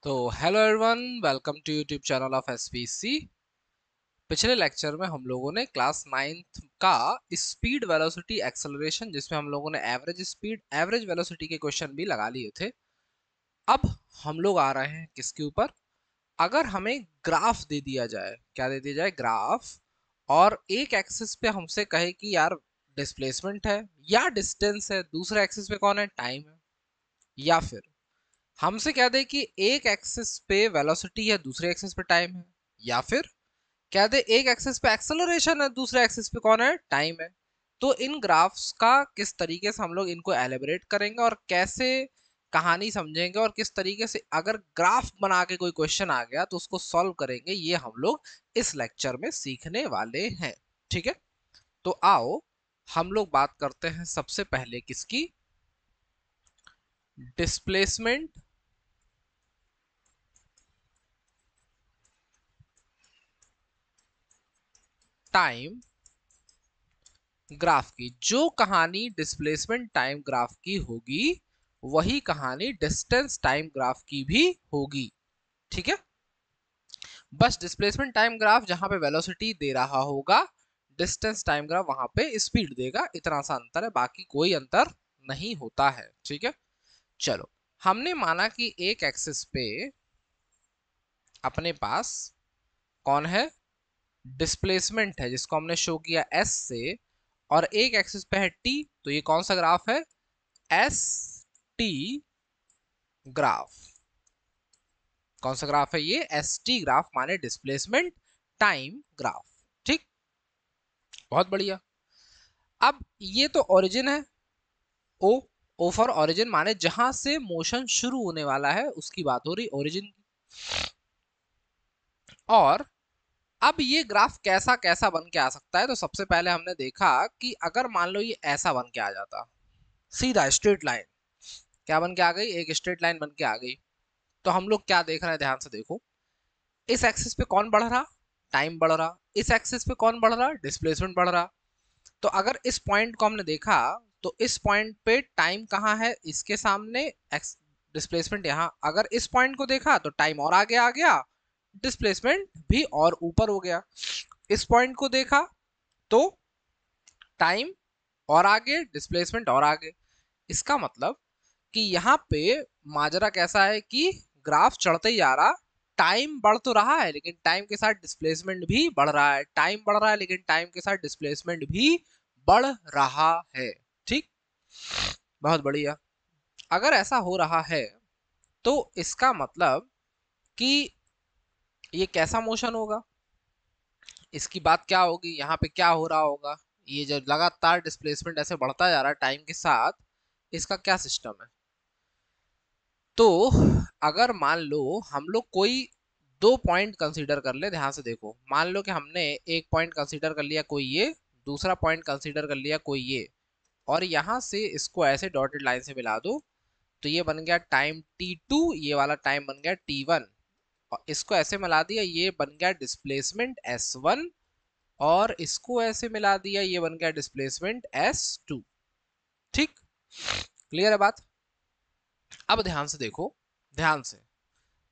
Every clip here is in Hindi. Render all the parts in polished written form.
तो hello everyone, welcome to YouTube channel of SPC. पिछले लेक्चर में हम लोगों ने क्लास नाइन्थ का स्पीड वेलोसिटी एक्सेलरेशन, जिसमें हम लोगों ने एवरेज स्पीड एवरेज वेलोसिटी के क्वेश्चन भी लगा लिए थे। अब हम लोग आ रहे हैं किसके ऊपर? अगर हमें ग्राफ दे दिया जाए, क्या दे दिया जाए? ग्राफ। और एक एक्सिस पे हमसे कहे कि यार डिस्प्लेसमेंट है या डिस्टेंस है, दूसरे एक्सिस पे कौन है? टाइम है। या फिर हमसे कह दे कि एक एक्सिस पे वेलोसिटी है, दूसरे एक्सिस पे टाइम है। या फिर कह दे एक एक्सिस पे एक्सेलरेशन है, दूसरे एक्सिस पे कौन है? टाइम है। तो इन ग्राफ्स का किस तरीके से हम लोग इनको एलिब्रेट करेंगे और कैसे कहानी समझेंगे, और किस तरीके से अगर ग्राफ बना के कोई क्वेश्चन आ गया तो उसको सॉल्व करेंगे, ये हम लोग इस लेक्चर में सीखने वाले हैं। ठीक है, तो आओ हम लोग बात करते हैं सबसे पहले किसकी? डिस्प्लेसमेंट टाइम ग्राफ की। जो कहानी डिस्प्लेसमेंट टाइम ग्राफ की होगी, वही कहानी डिस्टेंस टाइम ग्राफ की भी होगी। ठीक है, बस डिस्प्लेसमेंट टाइम ग्राफ जहां पे वेलोसिटी दे रहा होगा, डिस्टेंस टाइम ग्राफ वहां पे स्पीड देगा। इतना सा अंतर है, बाकी कोई अंतर नहीं होता है। ठीक है, चलो हमने माना कि एक एक्सिस पे अपने पास कौन है? डिस्प्लेसमेंट है, जिसको हमने शो किया एस से, और एक एक्सिस पे है टी। तो ये कौन सा ग्राफ है? S T graph. कौन सा ग्राफ है ये? एस टी ग्राफ, माने डिस्प्लेसमेंट टाइम ग्राफ। ठीक, बहुत बढ़िया। अब ये तो ओरिजिन है, ओ। ओ फॉर ओरिजिन, माने जहां से मोशन शुरू होने वाला है उसकी बात हो रही, ओरिजिन की। और अब ये ग्राफ कैसा कैसा बन के आ सकता है? तो सबसे पहले हमने देखा कि अगर मान लो ये ऐसा बन के आ जाता, सीधा स्ट्रेट लाइन। क्या बन के आ गई? एक स्ट्रेट लाइन बन के आ गई। तो हम लोग क्या देख रहे हैं? ध्यान से देखो, इस एक्सिस पे कौन बढ़ रहा? टाइम बढ़ रहा। इस एक्सिस पे कौन बढ़ रहा? डिस्प्लेसमेंट बढ़ रहा। तो अगर इस पॉइंट को हमने देखा, तो इस पॉइंट पे टाइम कहाँ है? इसके सामने। डिस्प्लेसमेंट यहाँ। अगर इस पॉइंट को देखा तो टाइम और आगे आ गया, डिस्प्लेसमेंट भी और ऊपर हो गया। इस पॉइंट को देखा तो टाइम और आगे, डिस्प्लेसमेंट और आगे। इसका मतलब कि यहाँ पे माजरा कैसा है कि ग्राफ चढ़ते ही जा रहा, टाइम बढ़ तो रहा है लेकिन टाइम के साथ डिस्प्लेसमेंट भी बढ़ रहा है, टाइम बढ़ रहा है लेकिन टाइम के साथ डिस्प्लेसमेंट भी बढ़ रहा है। ठीक, बहुत बढ़िया। अगर ऐसा हो रहा है तो इसका मतलब कि ये कैसा मोशन होगा? इसकी बात क्या होगी? यहाँ पे क्या हो रहा होगा? ये जो लगातार डिस्प्लेसमेंट ऐसे बढ़ता जा रहा है टाइम के साथ, इसका क्या सिस्टम है? तो अगर मान लो हम लोग कोई दो पॉइंट कंसीडर कर ले, ध्यान से देखो। मान लो कि हमने एक पॉइंट कंसीडर कर लिया कोई ये, दूसरा पॉइंट कंसीडर कर लिया कोई ये, और यहां से इसको ऐसे डॉटेड लाइन से मिला दो। तो ये बन गया टाइम t2, ये वाला टाइम बन गया t1, और इसको ऐसे मिला दिया, ये बन गया डिस्प्लेसमेंट s1, और इसको ऐसे मिला दिया, ये बन गया डिस्प्लेसमेंट s2। ठीक, क्लियर है बात? अब ध्यान से देखो, ध्यान से।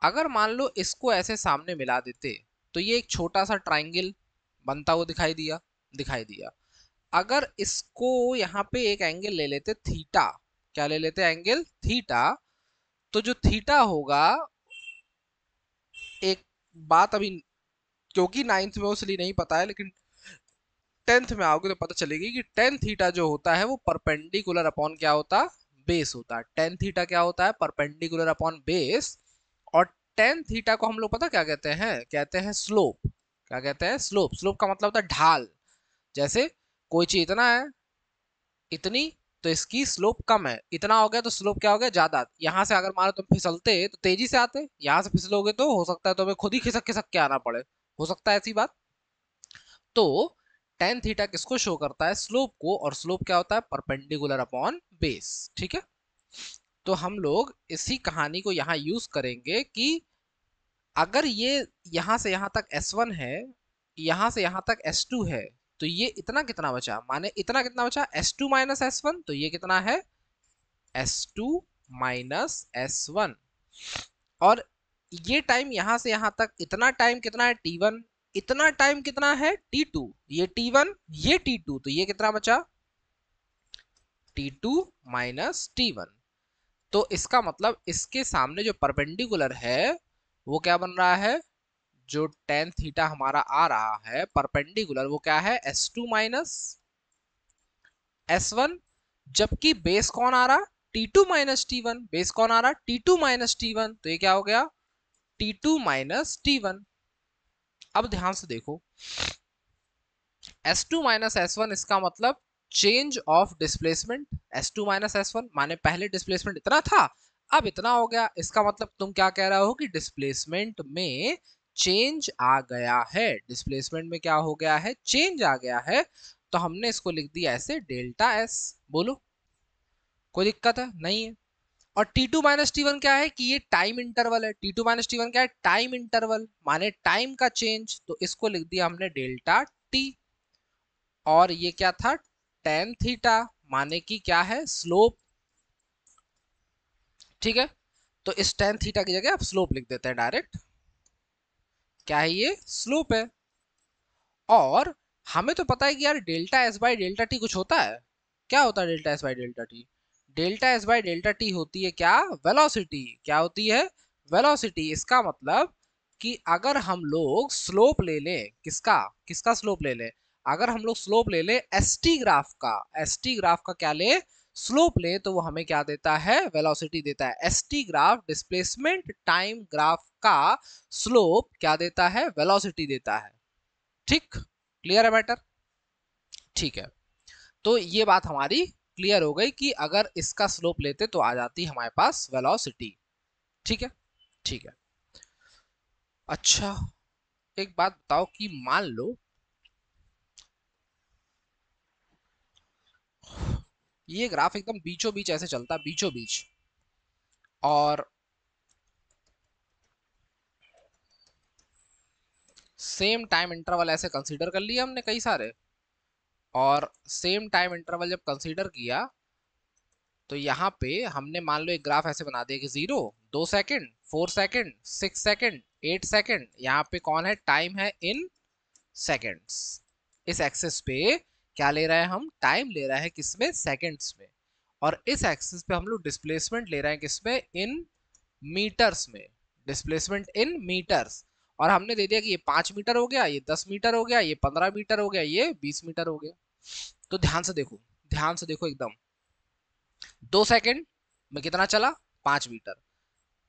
अगर मान लो इसको ऐसे सामने मिला देते, तो ये एक छोटा सा ट्राइंगल बनता हुआ दिखाई दिया, दिखाई दिया। अगर इसको यहाँ पे एक एंगल ले लेते थीटा, क्या ले लेते? Angle theta. तो जो थीटा होगा, एक बात अभी, क्योंकि नाइन्थ में उसलिए नहीं पता है, लेकिन टेंथ में आओगे तो पता चलेगी कि टेन थीटा जो होता है वो परपेंडिकुलर अपॉन क्या होता? बेस होता है। टेन थीटा क्या होता है? Perpendicular upon base. और टेन थीटा को हम लोग पता क्या कहते हैं? कहते हैं स्लोप। क्या कहते हैं? स्लोप। स्लोप का मतलब होता है ढाल। जैसे कोई चीज इतना है, इतनी, तो इसकी स्लोप कम है। इतना हो गया तो स्लोप क्या हो गया? ज्यादा। यहां से अगर मानो तुम फिसलते तो तेजी से आते, यहां से फिसलोगे तो हो सकता है तुम्हें खुद ही खिसक खिसक के आना पड़े। हो सकता है ऐसी बात। तो टेन थीटा किसको शो करता है? स्लोप को। और स्लोप क्या होता है? Perpendicular upon base. ठीक है, तो हम लोग इसी कहानी को यहाँ यूज करेंगे कि अगर ये यहां से यहां तक S1 है, यहां से यहां तक S2 है, तो ये इतना कितना बचा? माने इतना कितना बचा? S2 minus S1। तो ये कितना है? S2 minus S1। और ये टाइम यहां से यहां तक, इतना टाइम कितना है t1, इतना टाइम कितना है t2, ये t1 ये t2, तो ये कितना बचा t2 माइनस t1। तो इसका मतलब इसके सामने जो परपेंडिकुलर है वो क्या बन रहा है, जो टेन थीटा हमारा आ रहा है परपेंडिकुलर, वो क्या है s2 माइनस s1। जबकि बेस कौन आ रहा, t2 माइनस t1, बेस कौन आ रहा t2 माइनस t1, तो ये क्या हो गया t2 माइनस t1। अब ध्यान से देखो, s2 माइनस s1 इसका मतलब change of displacement, s2 minus s1 माने पहले डिस्प्लेसमेंट इतना था अब इतना हो गया, इसका मतलब तुम क्या कह रहे हो कि डिस्प्लेसमेंट में चेंज आ गया है, डिस्प्लेसमेंट में क्या हो गया है, चेंज आ गया है। तो हमने इसको लिख दिया ऐसे डेल्टा एस। बोलो कोई दिक्कत है, नहीं है। और T2 माइनस टी वन क्या है कि ये टाइम इंटरवल है, T2 माइनस टी वन क्या है, टाइम इंटरवल माने टाइम का चेंज, तो इसको लिख दिया हमने डेल्टा टी। और ये क्या था टेन थीटा, माने कि क्या है स्लोप, ठीक है। तो इस टेन थीटा की जगह आप स्लोप लिख देते हैं डायरेक्ट, क्या है ये स्लोप है। और हमें तो पता है कि यार delta S by delta T कुछ होता है, क्या होता है delta S by delta T, delta S by delta T होती है क्या, वेलोसिटी, क्या होती है वेलोसिटी। इसका मतलब कि अगर हम लोग स्लोप ले लें, किसका किसका स्लोप ले लें, अगर हम लोग स्लोप ले लें एसटी ग्राफ का, एसटी ग्राफ का क्या ले स्लोप ले, तो वो हमें क्या देता है वेलोसिटी देता है। ST graph displacement time graph का स्लोप क्या देता है, वेलोसिटी देता है। ठीक, क्लियर है मैटर, ठीक है। तो ये बात हमारी क्लियर हो गई कि अगर इसका स्लोप लेते तो आ जाती हमारे पास वेलोसिटी, ठीक है, ठीक है। अच्छा, एक बात बताओ कि मान लो ये ग्राफ एकदम बीचों बीच ऐसे चलता, बीचों बीच, और सेम टाइम इंटरवल ऐसे कंसीडर कर लिया हमने कई सारे, और सेम टाइम इंटरवल जब कंसीडर किया तो यहाँ पे हमने मान लो एक ग्राफ ऐसे बना दिया कि 0, 2 सेकंड, 4 सेकंड, 6 सेकंड, 8 सेकंड, यहाँ पे कौन है टाइम है इन सेकंड्स। इस एक्सिस पे क्या ले रहे हैं हम, टाइम ले रहे हैं किसमें, सेकंड्स में। और इस एक्सिस पे हम लोग डिस्प्लेसमेंट ले रहे हैं किसमें, इन मीटर्स में, डिस्प्लेसमेंट इन मीटर्स। और हमने दे दिया कि ये 5 मीटर हो गया, ये 10 मीटर हो गया, ये 15 मीटर हो गया, ये 20 मीटर हो गया। तो ध्यान से देखो, ध्यान से देखो एकदम, 2 सेकंड में कितना चला, 5 मीटर।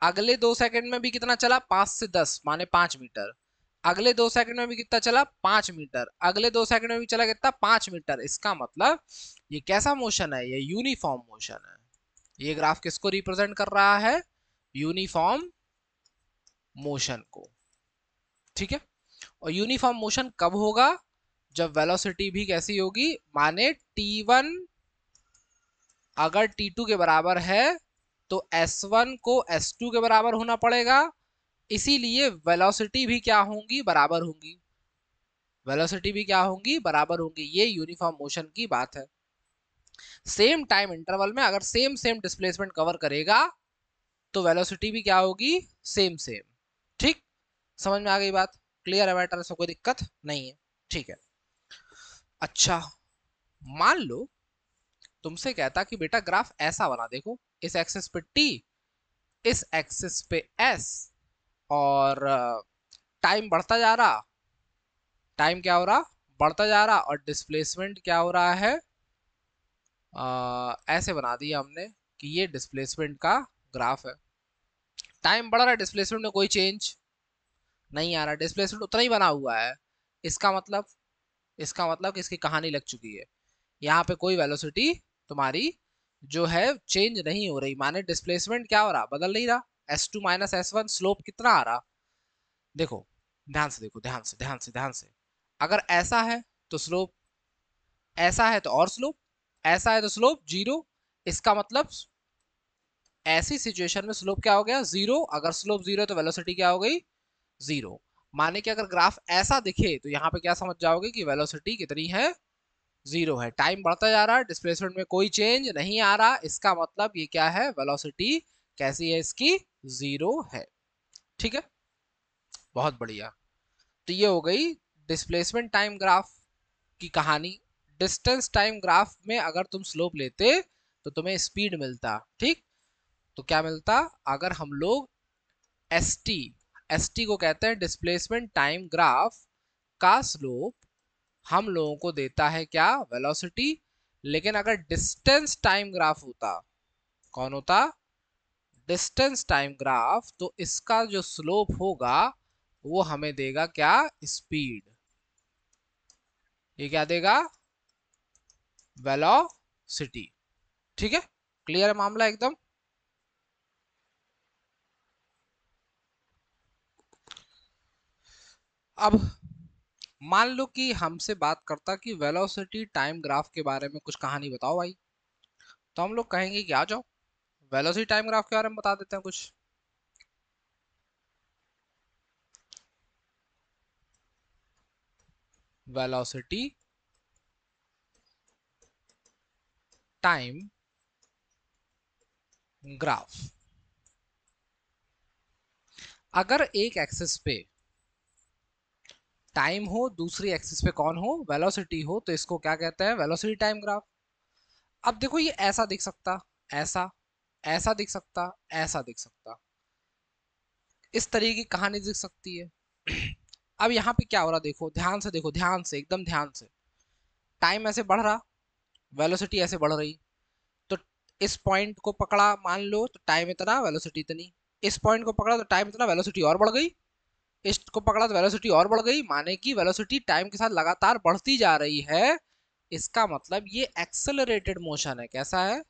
अगले 2 सेकंड में भी कितना चला, 5 से 10 माने 5 मीटर। अगले 2 सेकंड में भी कितना चला, 5 मीटर। अगले 2 सेकंड में भी चला कितना, 5 मीटर। इसका मतलब ये कैसा मोशन है, ये यूनिफॉर्म मोशन है। ये ग्राफ किसको रिप्रेजेंट कर रहा है, यूनिफॉर्म मोशन को, ठीक है। और यूनिफॉर्म मोशन कब होगा, जब वेलोसिटी भी कैसी होगी, माने t1 अगर t2 के बराबर है तो s1 को s2 के बराबर होना पड़ेगा, इसीलिए वेलोसिटी भी क्या होंगी, बराबर होंगी, वेलोसिटी भी क्या होंगी, बराबर होंगी। ये यूनिफॉर्म मोशन की बात है। सेम टाइम इंटरवल में अगर सेम सेम डिस्प्लेसमेंट कवर करेगा तो वेलोसिटी भी क्या होगी, सेम सेम। ठीक, समझ में आ गई बात, क्लियर है मैटर, इसमें कोई दिक्कत नहीं है, ठीक है। अच्छा, मान लो तुमसे कहता कि बेटा ग्राफ ऐसा बना, देखो इस एक्सिस पे t, इस एक्सिस पे s, और टाइम बढ़ता जा रहा, टाइम क्या हो रहा, बढ़ता जा रहा, और डिस्प्लेसमेंट क्या हो रहा है, ऐसे बना दिया हमने कि ये डिस्प्लेसमेंट का ग्राफ है। टाइम बढ़ रहा है, डिस्प्लेसमेंट में कोई चेंज नहीं आ रहा, डिस्प्लेसमेंट उतना ही बना हुआ है। इसका मतलब, इसका मतलब कि इसकी कहानी लग चुकी है, यहाँ पे कोई वेलोसिटी तुम्हारी जो है चेंज नहीं हो रही, माने डिस्प्लेसमेंट क्या हो रहा, बदल नहीं रहा। s2 माइनस s1 स्लोप कितना आ रहा, देखो ध्यान से देखो, ध्यान से ध्यान से ध्यान से, अगर ऐसा है तो स्लोप, ऐसा है तो और स्लोप, ऐसा है तो स्लोप जीरो। इसका मतलब ऐसी सिचुएशन में स्लोप क्या हो गया, जीरो। अगर स्लोप जीरो है तो वेलोसिटी क्या हो गई, जीरो। माने कि अगर ग्राफ ऐसा दिखे तो यहाँ पे क्या समझ जाओगे कि वेलोसिटी कितनी है, जीरो है। टाइम बढ़ता जा रहा है, डिस्प्लेसमेंट में कोई चेंज नहीं आ रहा, इसका मतलब ये क्या है, वेलोसिटी कैसी है इसकी, जीरो है, ठीक है, बहुत बढ़िया। तो ये हो गई डिस्प्लेसमेंट टाइम ग्राफ की कहानी। डिस्टेंस टाइम ग्राफ में अगर तुम स्लोप लेते तो तुम्हें स्पीड मिलता, ठीक। तो क्या मिलता, अगर हम लोग एस टी, एस टी को कहते हैं डिस्प्लेसमेंट टाइम ग्राफ का स्लोप, हम लोगों को देता है क्या, वेलोसिटी। लेकिन अगर डिस्टेंस टाइम ग्राफ होता, कौन होता, डिस्टेंस टाइम ग्राफ, तो इसका जो स्लोप होगा वो हमें देगा क्या, स्पीड। ये क्या देगा, वेलोसिटी। ठीक है, क्लियर है मामला एकदम। अब मान लो कि हमसे बात करता कि वेलोसिटी टाइम ग्राफ के बारे में कुछ कहानी बताओ भाई, तो हम लोग कहेंगे कि आ जाओ वेलोसिटी टाइम ग्राफ के बारे में बता देते हैं कुछ। वेलोसिटी टाइम ग्राफ, अगर एक एक्सिस पे टाइम हो, दूसरी एक्सिस पे कौन हो, वेलोसिटी हो, तो इसको क्या कहते हैं, वेलोसिटी टाइम ग्राफ। अब देखो ये ऐसा दिख सकता, ऐसा, ऐसा दिख सकता, ऐसा दिख सकता, इस तरीके की कहानी दिख सकती है। अब यहाँ पे क्या हो रहा, देखो ध्यान से, देखो ध्यान से, एकदम ध्यान से। टाइम ऐसे बढ़ रहा, वेलोसिटी ऐसे बढ़ रही। तो इस पॉइंट को पकड़ा मान लो तो टाइम इतना, वेलोसिटी इतनी। इस पॉइंट को पकड़ा तो टाइम इतना, वेलोसिटी और बढ़ गई। इसको पकड़ा तो वेलोसिटी और बढ़ गई, माने कि वेलोसिटी टाइम के साथ लगातार बढ़ती जा रही है। इसका मतलब ये एक्सेलरेटेड मोशन है। कैसा है,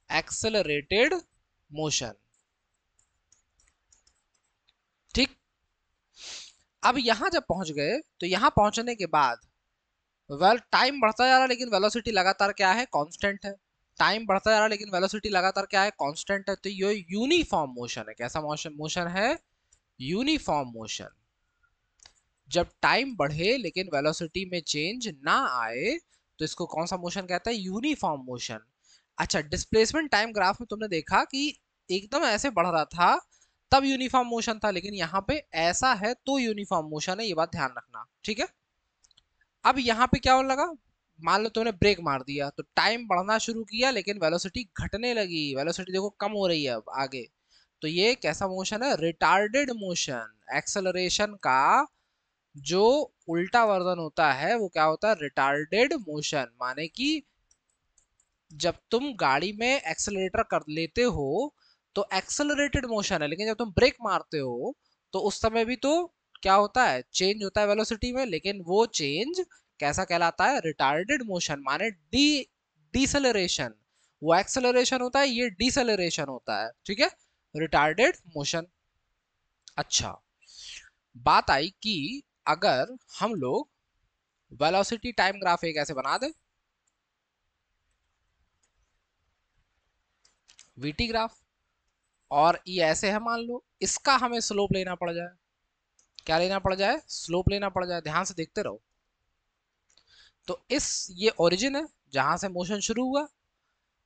एक्सेलरेटेड मोशन। ठीक। अब यहां जब पहुंच गए तो यहां पहुंचने के बाद वेल टाइम बढ़ता जा रहा है लेकिन वेलोसिटी लगातार क्या है, कांस्टेंट है। टाइम बढ़ता जा रहा है लेकिन वेलोसिटी लगातार क्या है, कांस्टेंट है। तो ये यूनिफॉर्म मोशन है। कैसा मोशन, मोशन है यूनिफॉर्म मोशन। जब टाइम बढ़े लेकिन वेलोसिटी में चेंज ना आए तो इसको कौन सा मोशन कहता है, यूनिफॉर्म मोशन। अच्छा, डिस्प्लेसमेंट टाइम ग्राफ में तुमने देखा कि एकदम ऐसे बढ़ रहा था तब यूनिफॉर्म मोशन था, लेकिन यहाँ पे ऐसा है तो यूनिफॉर्म मोशन है, ये बात ध्यान रखना, ठीक है। अब यहाँ पे क्या होने लगा, मान लो तुमने ब्रेक मार दिया तो टाइम बढ़ना शुरू किया लेकिन वेलोसिटी घटने लगी। वेलोसिटी देखो कम हो रही है अब आगे। तो ये कैसा मोशन है, रिटार्डेड मोशन। एक्सेलरेशन का जो उल्टा वर्जन होता है वो क्या होता है, रिटार्डेड मोशन। माने कि जब तुम गाड़ी में एक्सेलरेटर कर लेते हो तो एक्सेलरेटेड मोशन है, लेकिन जब तुम ब्रेक मारते हो तो उस समय भी तो क्या होता है, चेंज होता है वेलोसिटी में, लेकिन वो चेंज कैसा कहलाता है, रिटार्डेड मोशन। माने डिसेलरेशन। वो एक्सेलरेशन होता है, ये डिसेलरेशन होता है, ठीक है, रिटार्डेड मोशन। अच्छा, बात आई कि अगर हम लोग वेलोसिटी टाइम ग्राफ एक ऐसे बना दे, वीटी ग्राफ, और ये ऐसे है मान लो, इसका हमें स्लोप लेना पड़ जाए। क्या लेना पड़ जाए, स्लोप लेना पड़ जाए। ध्यान से देखते रहो। तो इस, ये ओरिजिन है जहां से मोशन शुरू हुआ,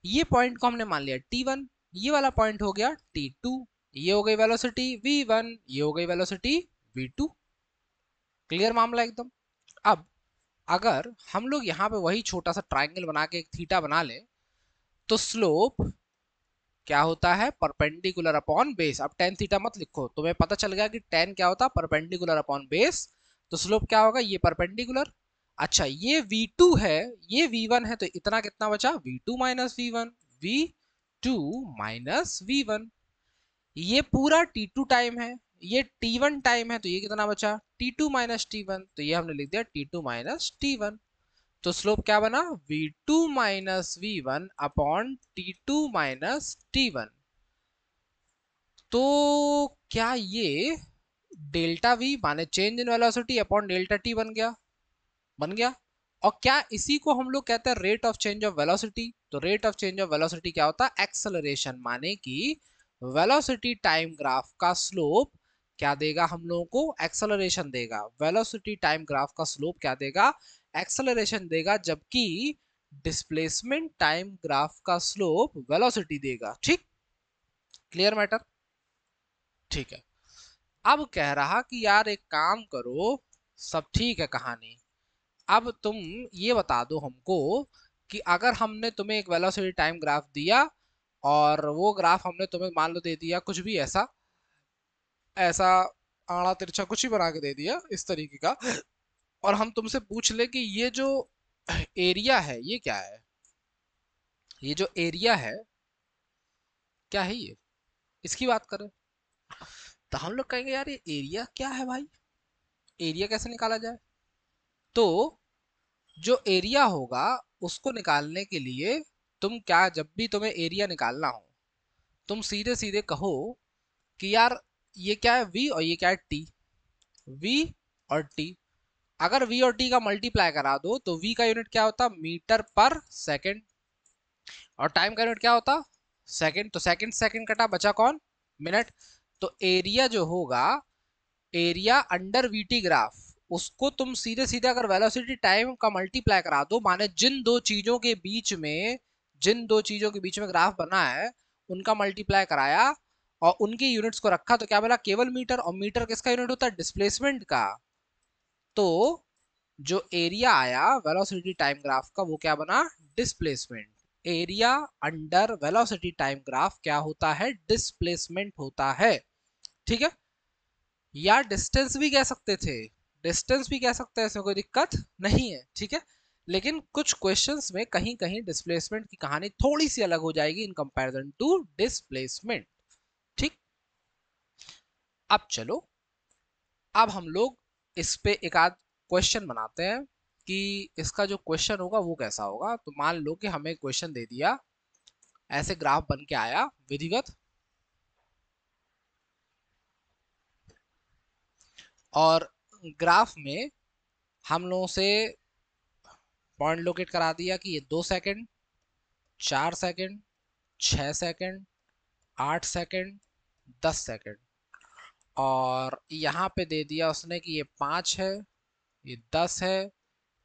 ये पॉइंट को हमने मान लिया T1, ये वाला पॉइंट हो गया T2, ये हो गई वेलोसिटी V1, ये हो गई वेलोसिटी V2। क्लियर मामला एकदम। अब अगर हम लोग यहाँ पे वही छोटा सा ट्राइंगल बना के एक थीटा बना ले, तो स्लोप क्या होता है, परपेंडिकुलर अपॉन बेस। अब टेन थीटा मत लिखो, तुम्हें पता चल गया कि टेन क्या होता है, परपेंडिकुलर अपॉन बेस। तो स्लोप क्या होगा, ये परपेंडिकुलर। अच्छा, ये V2 है, ये V1 है, तो इतना कितना बचा, V2 minus V1, V2 minus V1। ये पूरा T2 टाइम है, ये T1 टाइम है, तो ये कितना बचा, T2 माइनस T1। तो ये हमने लिख दिया T2 माइनस T1। तो स्लोप क्या बना, V2 minus V1 upon T2 minus T1। तो क्या ये डेल्टा V माने change in velocity upon delta T बन गया, बन गया। और क्या इसी को हम लोग कहते हैं rate of change of velocity. तो rate of change of velocity क्या होता है, एक्सेलरेशन। माने कि वेलोसिटी टाइम ग्राफ का स्लोप क्या देगा हम लोगों को, एक्सेलरेशन देगा। वेलोसिटी टाइम ग्राफ का स्लोप क्या देगा, एक्सेलरेशन देगा, जबकि डिस्प्लेसमेंट टाइम ग्राफ का स्लोप वेलोसिटी देगा। ठीक, क्लियर मैटर। ठीक है, अब कह रहा कि यार एक काम करो, सब ठीक है कहानी, अब तुम ये बता दो हमको कि अगर हमने तुम्हें एक वेलोसिटी टाइम ग्राफ दिया और वो ग्राफ हमने तुम्हें मान लो दे दिया कुछ भी ऐसा ऐसा आड़ा तिरछा कुछ ही बना के दे दिया इस तरीके का, और हम तुमसे पूछ ले कि ये जो एरिया है ये क्या है, ये जो एरिया है क्या है, ये इसकी बात करें, तो हम लोग कहेंगे यार ये एरिया क्या है भाई, एरिया कैसे निकाला जाए। तो जो एरिया होगा उसको निकालने के लिए तुम क्या, जब भी तुम्हें एरिया निकालना हो तुम सीधे सीधे कहो कि यार ये क्या है v और ये क्या है t, v और t, अगर v और t का मल्टीप्लाई करा दो तो v का यूनिट क्या होता, मीटर पर सेकंड, और टाइम का यूनिट क्या होता, सेकंड, तो सेकंड सेकंड कटा बचा कौन, मिनट। तो एरिया जो होगा, एरिया अंडर वीटी ग्राफ, उसको तुम सीधे सीधे अगर वेलोसिटी टाइम का मल्टीप्लाई करा दो, माने जिन दो चीजों के बीच में, जिन दो चीजों के बीच में ग्राफ बना है उनका मल्टीप्लाई कराया और उनके यूनिट्स को रखा, तो क्या बोला, केवल मीटर, और मीटर किसका यूनिट होता है, डिस्प्लेसमेंट का। तो जो एरिया आया वेलोसिटी टाइम ग्राफ का वो क्या बना, displacement. Area under velocity time graph क्या होता है, डिस्प्लेसमेंट होता है। ठीक है, या डिस्टेंस भी कह सकते थे, डिस्टेंस भी कह सकते हैं, इसमें कोई दिक्कत नहीं है। ठीक है, लेकिन कुछ क्वेश्चंस में कहीं कहीं डिस्प्लेसमेंट की कहानी थोड़ी सी अलग हो जाएगी इन कंपैरिजन टू डिस्प्लेसमेंट। ठीक, अब चलो, अब हम लोग इस पे एक आध क्वेश्चन बनाते हैं कि इसका जो क्वेश्चन होगा वो कैसा होगा। तो मान लो कि हमें क्वेश्चन दे दिया, ऐसे ग्राफ बन के आया विधिवत, और ग्राफ में हम लोगों से पॉइंट लोकेट करा दिया कि ये 2 second, 4 second, 6 second, 8 second, 10 second, और यहाँ पे दे दिया उसने कि ये 5 है, ये 10 है,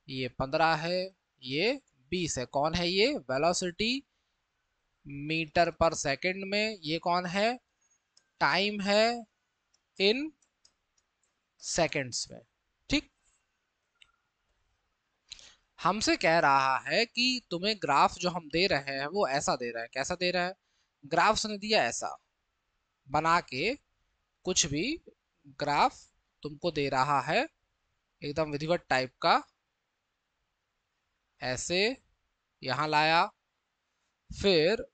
ये 15 है, ये 20 है। कौन है ये, वेलोसिटी मीटर पर सेकंड में, ये कौन है, टाइम है इन सेकंड्स में। ठीक, हमसे कह रहा है कि तुम्हें ग्राफ जो हम दे रहे हैं वो ऐसा दे रहे हैं, कैसा दे रहा है, ग्राफ ने दिया ऐसा बना के, कुछ भी ग्राफ तुमको दे रहा है एकदम विधिवत टाइप का, ऐसे यहां लाया, फिर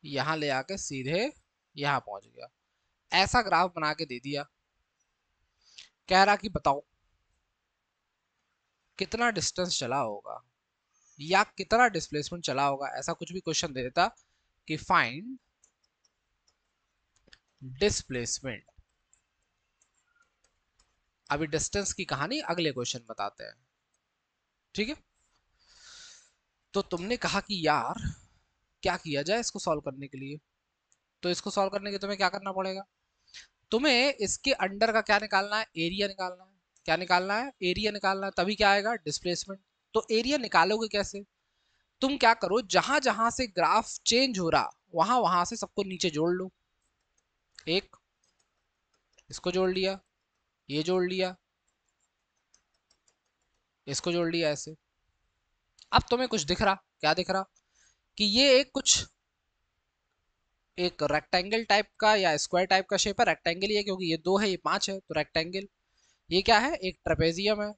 यहां ले आके सीधे यहां पहुंच गया, ऐसा ग्राफ बना के दे दिया। कह रहा कि बताओ कितना डिस्टेंस चला होगा या कितना डिस्प्लेसमेंट चला होगा, ऐसा कुछ भी क्वेश्चन दे देता कि फाइंड डिस्प्लेसमेंट। अभी डिस्टेंस की कहानी अगले क्वेश्चन बताते हैं। ठीक है, तो तुमने कहा कि यार क्या किया जाए इसको सॉल्व करने के लिए, तो इसको सॉल्व करने के तुम्हें क्या करना पड़ेगा, तुम्हें इसके अंडर का क्या निकालना है, एरिया निकालना है। क्या निकालना है, एरिया निकालना है, तभी क्या आएगा, डिस्प्लेसमेंट। तो एरिया निकालोगे कैसे, तुम क्या करो, जहां जहां से ग्राफ चेंज हो रहा वहां वहां से सबको नीचे जोड़ लो, एक इसको जोड़ लिया, ये जोड़ लिया, इसको जोड़ लिया, ऐसे। अब तुम्हें कुछ दिख रहा, क्या दिख रहा, कि ये एक कुछ एक रेक्टेंगल टाइप का या स्क्वायर टाइप का शेप है, रेक्टेंगल ही है क्योंकि ये 2 है ये 5 है, तो रेक्टेंगल। ये क्या है, एक ट्रेपेजियम है,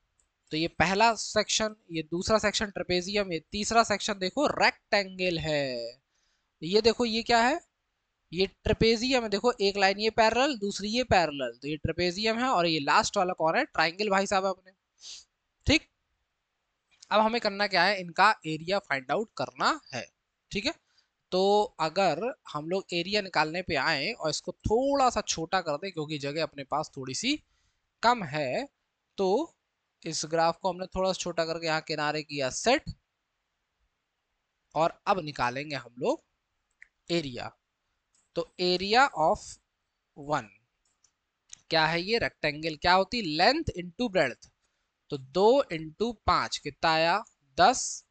तो ये पहला सेक्शन, ये दूसरा सेक्शन ट्रेपेजियम, ये तीसरा सेक्शन देखो रेक्टेंगल है। ये देखो ये क्या है, ये ट्रेपेजियम है, देखो एक लाइन ये पैरेलल दूसरी ये पैरेलल, तो ये ट्रेपेजियम है, और ये लास्ट वाला कौन है, ट्राइंगल भाई साहब अपने। ठीक, अब हमें करना क्या है, इनका एरिया फाइंड आउट करना है। ठीक है, तो अगर हम लोग एरिया निकालने पे आए और इसको थोड़ा सा छोटा कर दें क्योंकि जगह अपने पास थोड़ी सी कम है, तो इस ग्राफ को हमने थोड़ा सा छोटा करके यहाँ किनारे किया सेट, और अब निकालेंगे हम लोग एरिया। तो एरिया ऑफ वन क्या है, ये रेक्टेंगल क्या होती, लेंथ इंटू ब्रेड्थ, तो 2 इंटू 5 कितना आया, 10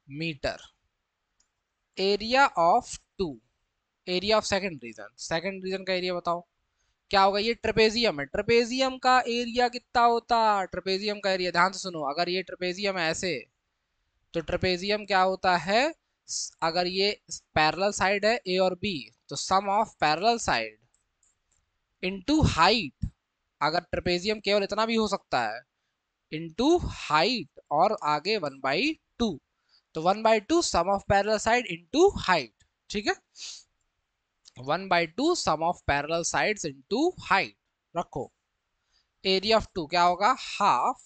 metre. Area of two, area of second region का एरिया बताओ क्या होगा। ये ट्रेपेजियम है, ट्रेपेजियम का एरिया कितना होता, ट्रेपेजियम का एरिया ध्यान से सुनो, अगर ये ट्रेपेजियम है ऐसे, तो ट्रेपेजियम क्या होता है, अगर ये पैरेलल साइड है ए और बी, तो sum of parallel side into height, अगर ट्रेपेजियम केवल इतना भी हो सकता है, इनटू हाइट और आगे 1/2, तो 1/2 sum of parallel side into height, ठीक है, 1/2 sum of parallel sides into height रखो। एरिया ऑफ टू क्या होगा, half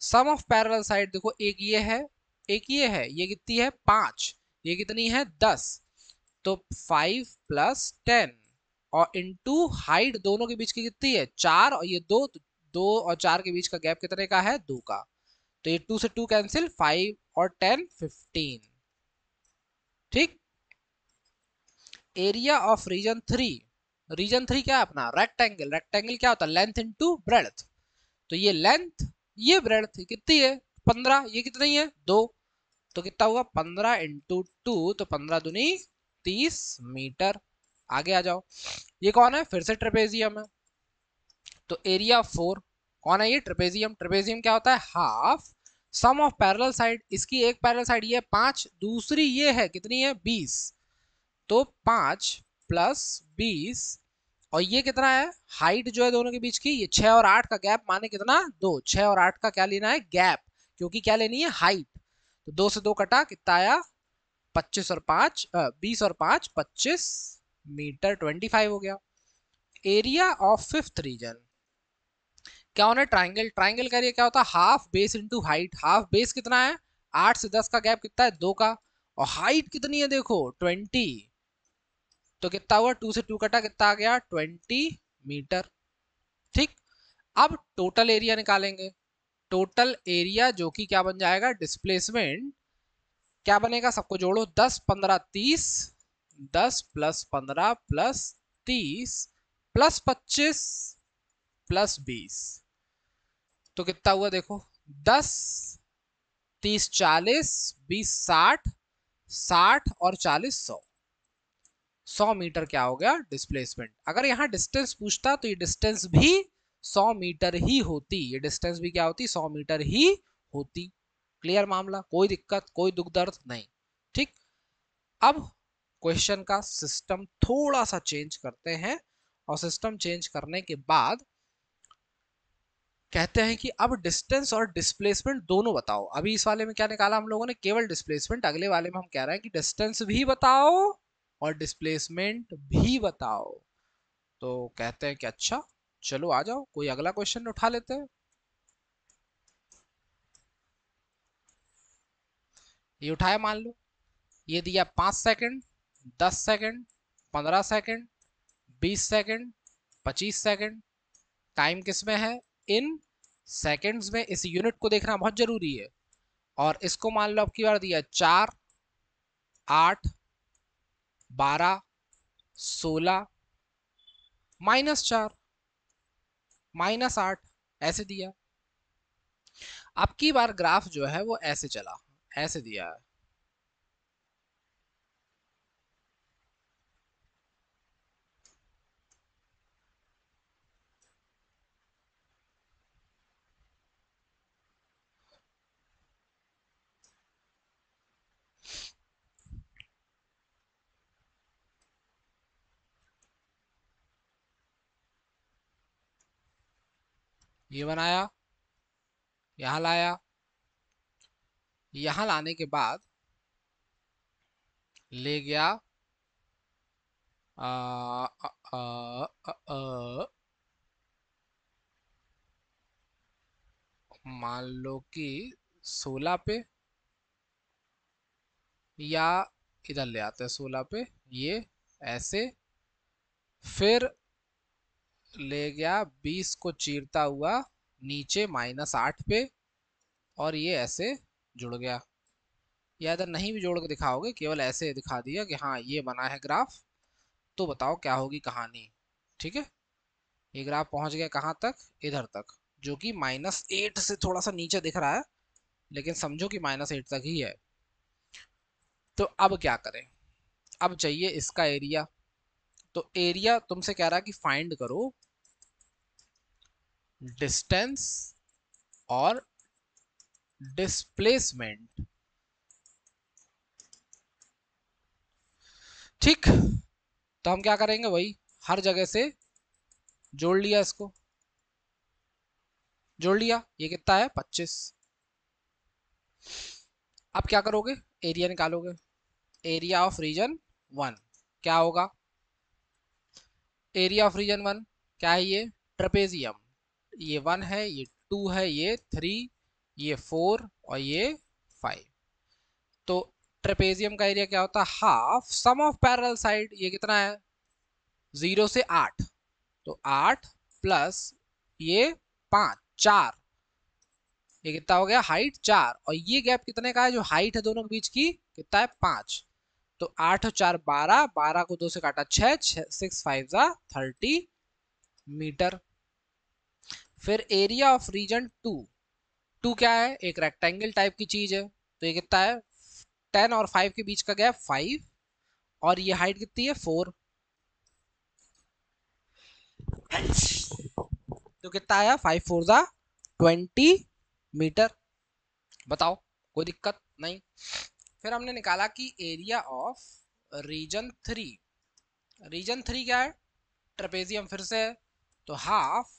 sum of parallel side, देखो एक ये है, एक ये है, ये कितनी है 5, ये कितनी है 10, तो 5 + 10 और इनटू हाइट दोनों के बीच की कितनी है 4 और ये 2, तो 2 और 4 के बीच का गैप कितने का है 2 का, तो ये 2 से 2 कैंसिल, 5 और 10 15, ठीक। एरिया ऑफ रीजन 3 क्या है अपना, रेक्टेंगल, रेक्टेंगल क्या होता है लेंथ इनटू ब्रेड्थ, तो ये लेंथ ये ब्रेड्थ कितनी है 15, ये कितनी है 2, तो कितना हुआ 15 × 2, तो 15 दूनी 30 मीटर। आगे आ जाओ, ये कौन है फिर से ट्रेपेजियम है, तो एरिया 4 कौन है ये ट्रेपेजियम, ट्रेपेजियम क्या होता है half sum of parallel side, इसकी एक पैरेलल साइड ये 5, दूसरी ये है कितनी है 20, तो 5 + 20 और ये कितना है हाइट जो है दोनों के बीच की, ये 6 और 8 का गैप माने कितना 2, 6 और 8 का क्या लेना है गैप, क्योंकि क्या लेनी है हाइट, तो 2 से 2 कटा कितना आया 25 और 5 20 और 5 25 मीटर 25 हो गया। एरिया ऑफ फिफ्थ रीजन क्या होना है ट्राइंगल, ट्राइंगल का एरिया क्या होता है half base into height, half base कितना है 8 से 10 का गैप कितना है 2 का, और हाइट कितनी है देखो 20, तो कितना हुआ 2 से 2 कटा कितना आ गया 20 मीटर, ठीक। अब टोटल एरिया निकालेंगे, टोटल एरिया जो कि क्या बन जाएगा डिस्प्लेसमेंट, क्या बनेगा सबको जोड़ो 10 15 30, 10 + 15 + 30 + 25 + 20, तो कितना हुआ देखो 10 30 40 20 60, 60 और 40 100, 100 मीटर क्या हो गया डिस्प्लेसमेंट। अगर यहाँ डिस्टेंस पूछता तो ये डिस्टेंस भी 100 मीटर ही होती, ये डिस्टेंस भी क्या होती 100 मीटर ही होती। क्लियर मामला, कोई दिक्कत कोई दुख दर्द नहीं, ठीक। अब क्वेश्चन का सिस्टम थोड़ा सा चेंज करते हैं, और सिस्टम चेंज करने के बाद कहते हैं कि अब डिस्टेंस और डिस्प्लेसमेंट दोनों बताओ। अभी इस वाले में क्या निकाला हम लोगों ने केवल डिस्प्लेसमेंट, अगले वाले में हम कह रहे हैं कि डिस्टेंस भी बताओ और डिस्प्लेसमेंट भी बताओ। तो कहते हैं कि अच्छा चलो आ जाओ कोई अगला क्वेश्चन उठा लेते हैं। ये उठाया, मान लो ये दिया 5 second 10 second 15 second 20 second 25 second, time किस में है इन सेकंड्स में, इस यूनिट को देखना बहुत जरूरी है। और इसको मान लो अब की बार दिया 4 8 12 16 -4 -8 ऐसे दिया। अब की बार ग्राफ जो है वो ऐसे चला, ऐसे दिया है, ये बनाया, यहां लाया, यहां लाने के बाद ले गया आ, आ, आ, आ, आ, मान लो कि 16 पे, या इधर ले आते हैं 16 पे, ये ऐसे, फिर ले गया 20 को चीरता हुआ नीचे -8 पे, और ये ऐसे जुड़ गया, या इधर नहीं भी जोड़ के दिखाओगे केवल ऐसे दिखा दिया कि हाँ ये बना है ग्राफ, तो बताओ क्या होगी कहानी, ठीक है। ये ग्राफ पहुंच गया कहाँ तक इधर तक, जो कि -8 से थोड़ा सा नीचे दिख रहा है, लेकिन समझो कि -8 तक ही है। तो अब क्या करें, अब चाहिए इसका एरिया, तो एरिया तुमसे कह रहा कि फाइंड करो डिस्टेंस और डिस्प्लेसमेंट। ठीक, तो हम क्या करेंगे, वही हर जगह से जोड़ लिया, इसको जोड़ लिया, ये कितना है 25। अब क्या करोगे, एरिया निकालोगे। एरिया ऑफ रीजन 1 क्या होगा, एरिया ऑफ रीजन 1 क्या है, ये ट्रेपेजियम, ये 1 है, ये 2 है, ये 3, ये 4 और ये 5। तो ट्रेपेजियम का एरिया क्या होता है, half sum of parallel side, ये कितना है 0 से 8, तो 8 प्लस ये 5 4, ये कितना हो गया हाइट 4, और ये गैप कितने का है, जो हाइट है दोनों के बीच की कितना है 5। तो 8 और 4 12, 12 को 2 से काटा 6, 6 5 जा 30 मीटर। फिर एरिया ऑफ रीजन 2, 2 क्या है, एक रेक्टेंगल टाइप की चीज है, तो ये कितना है 10 और 5 के बीच का गैप 5, और ये हाइट कितनी है 4, तो कितना आया 5 4 जा 20 मीटर। बताओ, कोई दिक्कत नहीं। फिर हमने निकाला कि एरिया ऑफ रीजन 3, रीजन 3 क्या है, ट्रेपेजियम फिर से है, तो half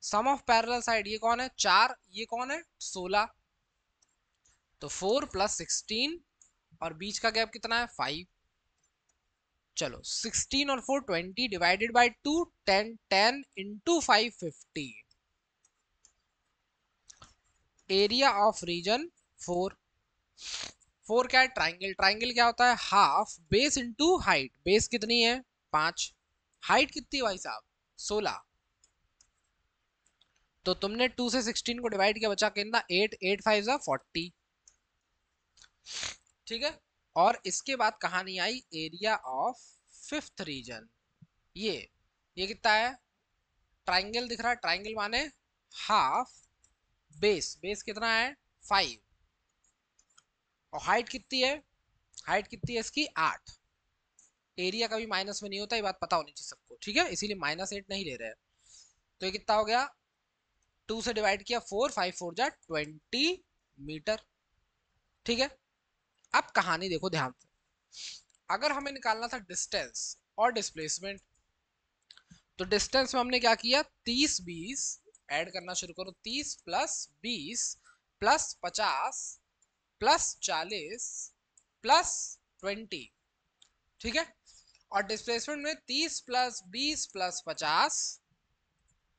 sum of parallel side, ये कौन है 4, ये कौन है 16, तो 4 प्लस 16, और बीच का गैप कितना है 5। चलो 16 और 4 20 divided by 2 10, 10 into 5 50। Area of region 4, 4 क्या है ट्राइंगल, ट्राइंगल क्या होता है half base into height, base कितनी है 5, हाइट कितनी है भाई साहब 16, तो तुमने 2 से 16 को डिवाइड किया, बचा कितना 8, 8 5 जा 40। ठीक है, और इसके बाद कहानी आई एरिया ऑफ फिफ्थ रीजन, ये कितना है, ट्राइंगल दिख रहा है, ट्राइंगल माने हाफ बेस, बेस कितना है 5, और हाइट कितनी है, हाइट कितनी है इसकी 8। एरिया कभी माइनस में नहीं होता, ये बात पता होनी चाहिए सबको, ठीक है, इसीलिए -8 नहीं ले रहे हैं। तो ये कितना हो गया, 2 से डिवाइड किया 4, 5 4 जा 20 मीटर। ठीक है, अब कहानी देखो ध्यान से, अगर हमें निकालना था डिस्टेंस और डिस्प्लेसमेंट, तो डिस्टेंस में हमने क्या किया 30 20 ऐड करना शुरू करो, 30 प्लस 20 प्लस 50 प्लस 40 प्लस 20। ठीक है, और डिस्प्लेसमेंट में 30 प्लस 20 प्लस 50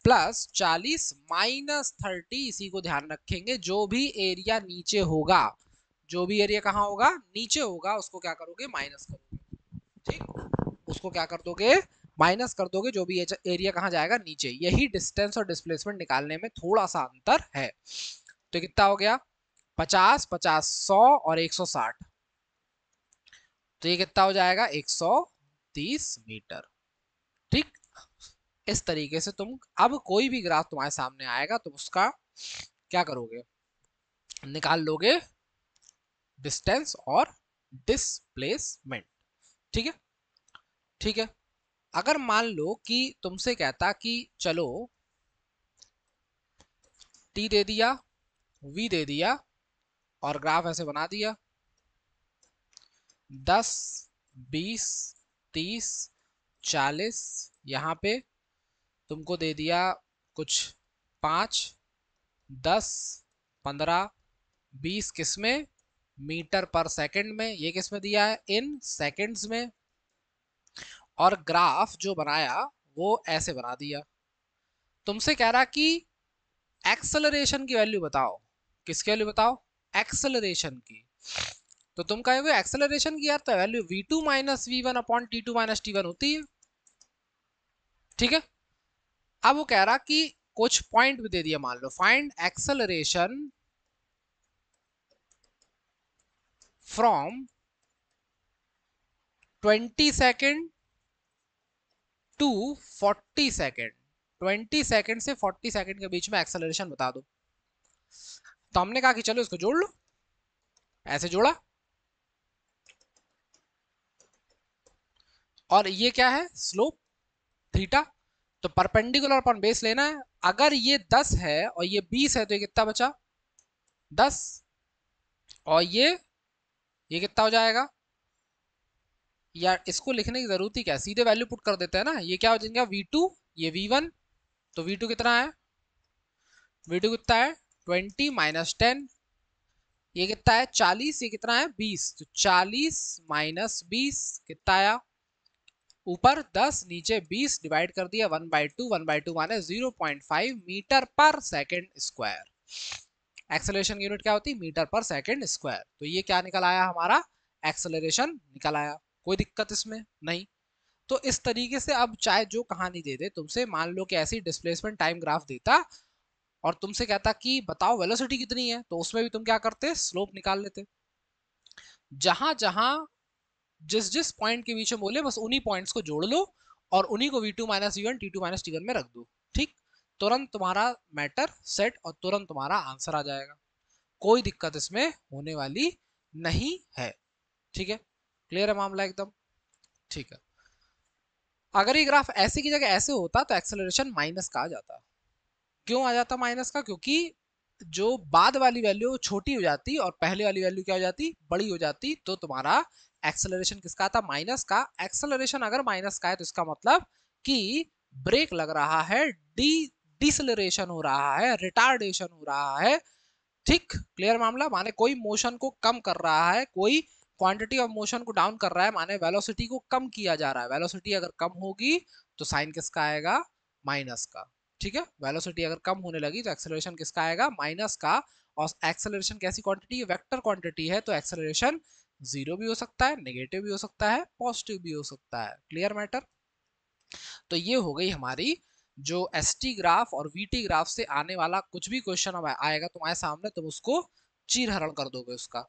प्लस 40 माइनस 30, इसी को ध्यान रखेंगे, जो भी एरिया नीचे होगा, जो भी एरिया कहाँ होगा नीचे होगा, उसको क्या करोगे माइनस करोगे। ठीक, उसको क्या कर दोगे माइनस कर दोगे, जो भी एरिया कहाँ जाएगा नीचे। यही डिस्टेंस और डिस्प्लेसमेंट निकालने में थोड़ा सा अंतर है। तो कितना हो गया 50 50 100 और 160, तो ये कितना हो जाएगा 130 मीटर। ठीक, इस तरीके से तुम अब कोई भी ग्राफ तुम्हारे सामने आएगा तुम उसका क्या करोगे, निकाल लोगे डिस्टेंस और डिस्प्लेसमेंट। ठीक है, ठीक है, अगर मान लो कि तुमसे कहता कि चलो टी दे दिया, वी दे दिया, और ग्राफ ऐसे बना दिया 10 20 30 40, यहाँ पे तुमको दे दिया कुछ 5 10 15 20, किसमें मीटर पर सेकंड में, ये किसमें दिया है इन सेकंड्स में, और ग्राफ जो बनाया वो ऐसे बना दिया। तुमसे कह रहा कि एक्सेलरेशन की वैल्यू बताओ, किसकी वैल्यू बताओ एक्सेलरेशन की, तो तुम कहोगे एक्सेलरेशन की यार तो value v2 minus v1 upon t2 minus t1 होती है। ठीक है, अब वो कह रहा कि कुछ पॉइंट भी दे दिया, मान लो find acceleration from 20 second to 40 second, 20 second से 40 सेकेंड के बीच में एक्सेलरेशन बता दो। तो हमने कहा कि चलो इसको जोड़ लो, ऐसे जोड़ा, और ये क्या है स्लोप, थीटा। तो परपेंडिकुलर अपन बेस लेना है। अगर ये 10 है और ये 20 है तो ये कितना बचा, 10। और ये कितना हो जाएगा यार, इसको लिखने की जरूरत ही क्या, सीधे वैल्यू पुट कर देते हैं ना। ये क्या हो जाएगा V2, ये V1। तो V2 कितना है, V2 कितना है 20 माइनस 10, ये कितना है 40, ये कितना है 20। तो 40 माइनस 20 कितना आया, ऊपर 10 नीचे 20 डिवाइड कर दिया 1/2, 1/2 माने 0.5 मीटर पर सेकेंड स्क्वायर। एक्सेलरेशन की यूनिट क्या होती है, मीटर पर सेकेंड स्क्वायर। तो ये क्या निकल आया हमारा, एक्सेलरेशन निकल आया। कोई दिक्कत इसमें नहीं। तो इस तरीके से अब चाहे जो कहानी दे दे तुमसे, मान लो कि ऐसी डिस्प्लेसमेंट टाइम ग्राफ देता और तुमसे कहता कि बताओ वेलोसिटी कितनी है, तो उसमें भी तुम क्या करते, स्लोप निकाल लेते। जहां जहां जिस जिस पॉइंट के बीच में बोले बस उन्हीं पॉइंट्स को जोड़ लो और उन्हीं को V2 minus V1 T2 minus T1 में रख दो। ठीक, तुरंत तुम्हारा मैटर सेट और तुरंत तुम्हारा आंसर आ जाएगा। कोई दिक्कत इसमें होने वाली नहीं है। ठीक है, क्लियर है मामला एकदम। ठीक है, अगर ये ग्राफ ऐसे की जगह ऐसे होता तो एक्सेलरेशन माइनस का आ जाता। क्यों आ जाता माइनस का, क्योंकि जो बाद वाली वैल्यू छोटी हो जाती और पहले वाली वैल्यू क्या हो जाती, बड़ी हो जाती। तो तुम्हारा एक्सेलरेशन किसका आता, माइनस का। एक्सेलरेशन अगर माइनस का है तो इसका मतलब कि ब्रेक लग रहा है, डिसलरेशन हो रहा है, रिटार्डेशन हो रहा है। ठीक, क्लियर मामला, माने कोई मोशन को कम कर रहा है, कोई क्वांटिटी ऑफ मोशन को डाउन कर रहा है, माने वेलोसिटी को कम किया जा रहा है। वेलोसिटी अगर कम होगी तो साइन किसका आएगा, माइनस का। ठीक है, वेलोसिटी अगर कम होने लगी तो एक्सेलरेशन किसका आएगा, माइनस का। और एक्सेलरेशन कैसी क्वांटिटी है, वेक्टर क्वांटिटी है, तो एक्सेलरेशन जीरो भी हो सकता है, नेगेटिव भी हो सकता है, पॉजिटिव भी हो सकता है। Clear matter. तो ये हो गई हमारी जो एस टी ग्राफ और वी टी ग्राफ से आने वाला कुछ भी क्वेश्चन अब आएगा तुम्हारे सामने, तुम उसको चीर हरण कर दोगे उसका।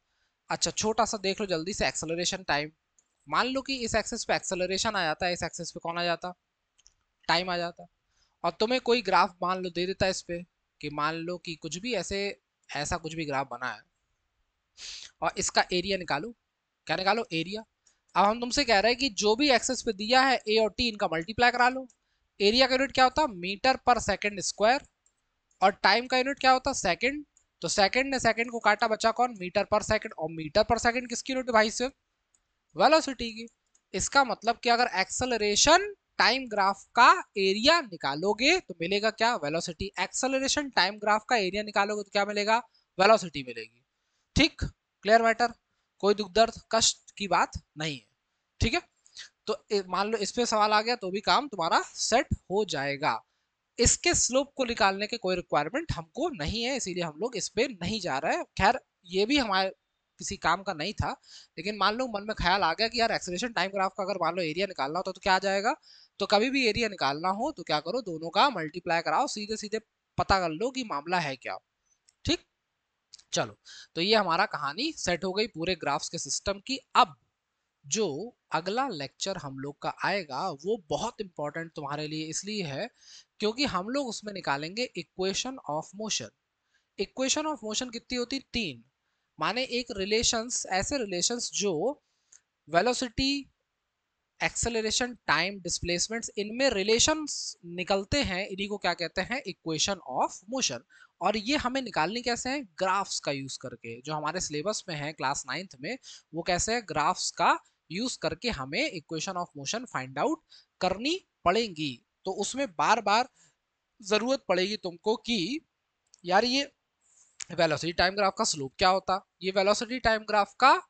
अच्छा, छोटा सा देख लो जल्दी से, एक्सेलरेशन टाइम। मान लो कि इस एक्सेस पे एक्सेलरेशन आ जाता है, इस एक्सेस पे कौन आ जाता, टाइम आ जाता। और तुम्हें कोई ग्राफ मान लो दे देता है इस पे, कि मान लो कि कुछ भी ऐसे, ऐसा कुछ भी ग्राफ बना है और इसका एरिया निकालो। क्या निकालो, एरिया। अब हम तुमसे कह रहे हैं कि जो भी एक्सेस पे दिया है ए और टी, इनका मल्टीप्लाई करा लो। एरिया का यूनिट क्या होता है, मीटर पर सेकंड स्क्वायर। और टाइम का यूनिट क्या होता है, सेकंड। तो सेकंड ने सेकंड को काटा, बचा कौन, मीटर पर सेकंड। और मीटर पर सेकंड किसकी यूनिट भाई, सिर्फ वेलोसिटी की। इसका मतलब कि अगर एक्सेलरेशन टाइम ग्राफ का एरिया निकालोगे तो मिलेगा क्या, वेलोसिटी। एक्सेलरेशन टाइम ग्राफ का एरिया निकालोगे तो क्या मिलेगा, वेलोसिटी मिलेगी। ठीक, क्लियर मैटर, कोई दुख दर्द कष्ट की बात नहीं है। ठीक है, तो मान लो इस पे सवाल आ गया तो भी काम तुम्हारा सेट हो जाएगा। इसके स्लोप को निकालने के कोई रिक्वायरमेंट हमको नहीं है, इसीलिए हम लोग इस पे नहीं जा रहे हैं। खैर, ये भी हमारे किसी काम का नहीं था, लेकिन मान लो मन में ख्याल आ गया कि यार एक्सेलरेशन टाइम ग्राफ का अगर मान लो एरिया निकालना हो तो क्या आ जाएगा। तो कभी भी एरिया निकालना हो तो क्या करो, दोनों का मल्टीप्लाई कराओ, सीधे सीधे पता कर लो कि मामला है क्या। ठीक, चलो। तो ये हमारा कहानी सेट हो गई पूरे ग्राफ्स के सिस्टम की। अब जो अगला लेक्चर हम लोग का आएगा वो बहुत इंपॉर्टेंट तुम्हारे लिए इसलिए है क्योंकि हम लोग उसमें निकालेंगे equation of motion. Equation of motion कितनी होती, तीन। माने एक रिलेशंस, ऐसे रिलेशंस जो वेलोसिटी, एक्सेलरेशन, टाइम, डिस्प्लेसमेंट्स, इनमें रिलेशंस निकलते हैं, इन्हीं को क्या कहते हैं, इक्वेशन ऑफ मोशन। और ये हमें निकालनी कैसे है, ग्राफ्स का यूज करके। जो हमारे सिलेबस में है क्लास 9th में, वो कैसे है, ग्राफ्स का यूज करके हमें equation of motion find out करनी पड़ेंगी। तो उसमें बार बार जरूरत पड़ेगी तुमको कि यार ये वेलोसिटी टाइम ग्राफ का स्लोप क्या होता, ये वेलोसिटी टाइम ग्राफ का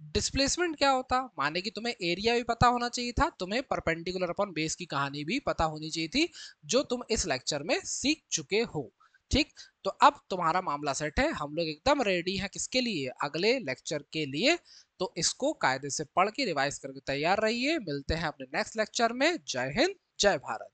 डिस्प्लेसमेंट क्या होता। माने कि तुम्हें एरिया भी पता होना चाहिए था, तुम्हें परपेंडिकुलर अपॉन बेस की कहानी भी पता होनी चाहिए थी, जो तुम इस लेक्चर में सीख चुके हो। ठीक, तो अब तुम्हारा मामला सेट है, हम लोग एकदम रेडी हैं किसके लिए, अगले लेक्चर के लिए। तो इसको कायदे से पढ़ के रिवाइज करके तैयार रहिए। मिलते हैं अपने नेक्स्ट लेक्चर में। जय हिंद, जय भारत।